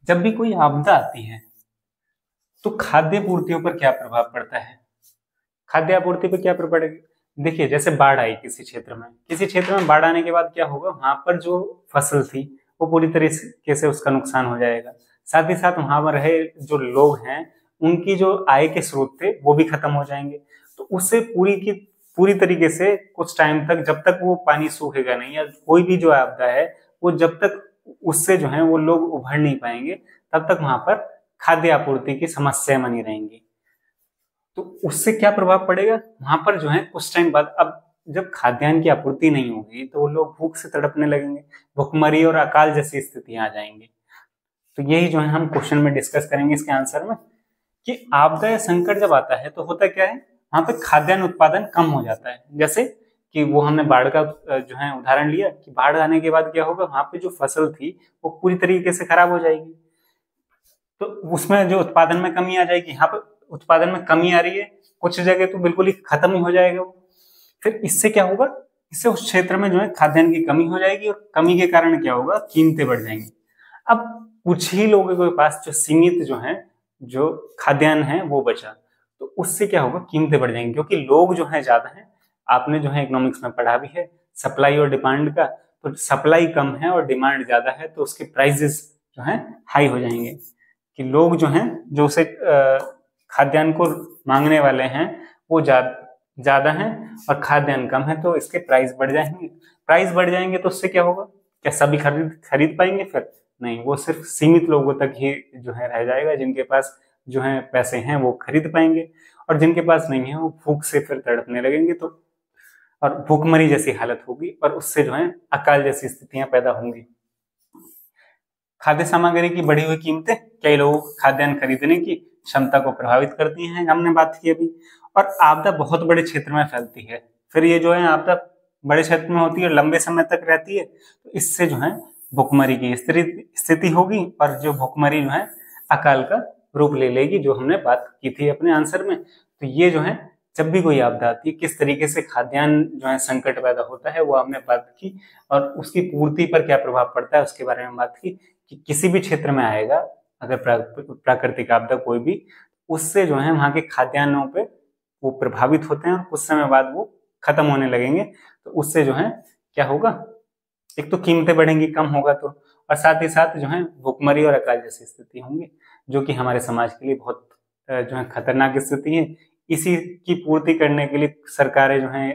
जब भी कोई आपदा आती है तो खाद्य पूर्तियों पर क्या प्रभाव पड़ता है? खाद्य आपूर्ति पर क्या प्रभाव पड़ेगा? देखिए, जैसे बाढ़ आई किसी क्षेत्र में बाढ़ आने के बाद क्या होगा, वहां पर जो फसल थी वो पूरी तरीके से उसका नुकसान हो जाएगा। साथ ही साथ वहां पर रहे जो लोग हैं उनकी जो आय के स्रोत थे वो भी खत्म हो जाएंगे। तो उससे पूरी तरीके से कुछ टाइम तक, जब तक वो पानी सूखेगा नहीं या कोई भी जो आपदा है वो जब तक उससे जो है वो लोग उभर नहीं पाएंगे, तब तक वहां पर खाद्य आपूर्ति की समस्या बनी रहेंगी। तो उससे क्या प्रभाव पड़ेगा, वहां पर जो है कुछ टाइम बाद, अब जब खाद्यान्न की आपूर्ति नहीं होगी तो वो लोग भूख से तड़पने लगेंगे, भुखमरी और अकाल जैसी स्थितियां आ जाएंगी। तो यही जो है हम क्वेश्चन में डिस्कस करेंगे इसके आंसर में, कि आपदा या संकट जब आता है तो होता क्या है, वहां पे खाद्यान्न उत्पादन कम हो जाता है। जैसे कि वो हमने बाढ़ का जो है उदाहरण लिया, कि बाढ़ आने के बाद क्या होगा, वहां पे जो फसल थी वो पूरी तरीके से खराब हो जाएगी, तो उसमें जो उत्पादन में कमी आ जाएगी। यहाँ पे उत्पादन में कमी आ रही है, कुछ जगह तो बिल्कुल ही खत्म ही हो जाएगा वो। फिर इससे क्या होगा, इससे उस क्षेत्र में जो है खाद्यान्न की कमी हो जाएगी, और कमी के कारण क्या होगा, कीमतें बढ़ जाएंगी। अब कुछ ही लोगों के पास जो सीमित जो है जो खाद्यान्न है वो बचा, तो उससे क्या होगा, कीमतें बढ़ जाएंगी, क्योंकि लोग जो है ज्यादा है। आपने जो है इकोनॉमिक्स में पढ़ा भी है सप्लाई और डिमांड का, तो सप्लाई कम है और डिमांड ज्यादा है, तो उसके प्राइसेस जो है हाई हो जाएंगे, कि लोग जो हैं जो उसे खाद्यान्न को मांगने वाले हैं वो ज्यादा हैं, और खाद्यान्न कम है, तो इसके प्राइस बढ़ जाएंगे। प्राइस बढ़ जाएंगे तो उससे क्या होगा, क्या सभी खरीद पाएंगे? फिर नहीं, वो सिर्फ सीमित लोगों तक ही जो है रह जाएगा। जिनके पास जो है पैसे हैं वो खरीद पाएंगे, और जिनके पास नहीं है वो भूख से फिर तड़पने लगेंगे, तो और भूखमरी जैसी हालत होगी, और उससे जो है अकाल जैसी स्थितियां पैदा होंगी। खाद्य सामग्री की बढ़ी हुई कीमतें कई लोगों को खाद्यान्न खरीदने की क्षमता को प्रभावित करती हैं, हमने बात की अभी। और आपदा बहुत बड़े क्षेत्र में फैलती है, फिर ये जो है आपदा बड़े क्षेत्र में होती है और लंबे समय तक रहती है, तो इससे जो है भुखमरी की स्थिति होगी, और जो भुखमरी जो है अकाल का रूप ले लेगी, जो हमने बात की थी अपने आंसर में। तो ये जो है जब भी कोई आपदा आती है, किस तरीके से खाद्यान्न जो है संकट पैदा होता है वो हमने बात की, और उसकी पूर्ति पर क्या प्रभाव पड़ता है उसके बारे में बात की, कि किसी भी क्षेत्र में आएगा अगर प्राकृतिक आपदा कोई भी, उससे जो है वहां के खाद्यान्नों पे वो प्रभावित होते हैं, और कुछ समय बाद वो खत्म होने लगेंगे। तो उससे जो है क्या होगा, एक तो कीमतें बढ़ेंगी, कम होगा तो, और साथ ही साथ जो है भुखमरी और अकाल जैसी स्थिति होंगी, जो कि हमारे समाज के लिए बहुत जो है खतरनाक स्थिति है। इसी की पूर्ति करने के लिए सरकारें जो है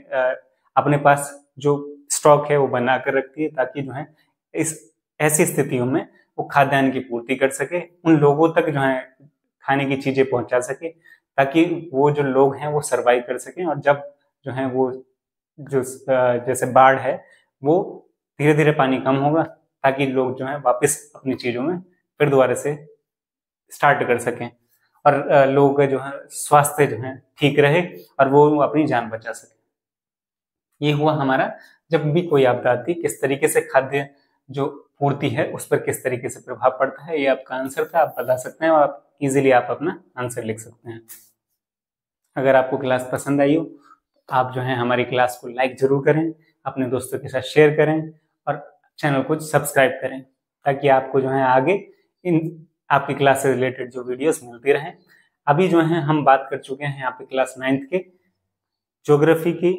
अपने पास जो स्टॉक है वो बना कर रखती है, ताकि जो है इस ऐसी स्थितियों में वो खाद्यान्न की पूर्ति कर सके, उन लोगों तक जो है खाने की चीजें पहुंचा सके, ताकि वो जो लोग हैं वो सरवाइव कर सकें। और जब जो है वो जो जैसे बाढ़ है वो धीरे धीरे पानी कम होगा, ताकि लोग जो है वापस अपनी चीजों में फिर दोबारा से स्टार्ट कर सकें, और लोगों का जो है स्वास्थ्य जो है ठीक रहे, और वो अपनी जान बचा सके। ये हुआ हमारा, जब भी कोई आपदा आती है किस तरीके से खाद्य जो पूर्ति है उस पर किस तरीके से प्रभाव पड़ता है, ये आपका आंसर था। आप बता सकते हैं, और आप इजीली आप अपना आंसर लिख सकते हैं। अगर आपको क्लास पसंद आई हो, आप जो है हमारी क्लास को लाइक जरूर करें, अपने दोस्तों के साथ शेयर करें, और चैनल को सब्सक्राइब करें, ताकि आपको जो है आगे इन आपकी क्लास से रिलेटेड जो वीडियोस मिलती रहें। अभी जो है हम बात कर चुके हैं यहाँ पे क्लास 9th के ज्योग्राफी की,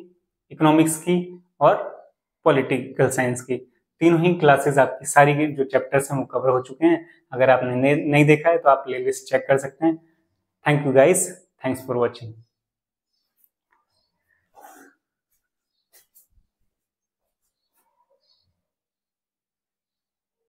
इकोनॉमिक्स की और पॉलिटिकल साइंस की, तीनों ही क्लासेस आपकी सारी जो चैप्टर्स हैं वो कवर हो चुके हैं। अगर आपने नहीं देखा है तो आप प्लेलिस्ट चेक कर सकते हैं। Thank you guys, thanks for watching.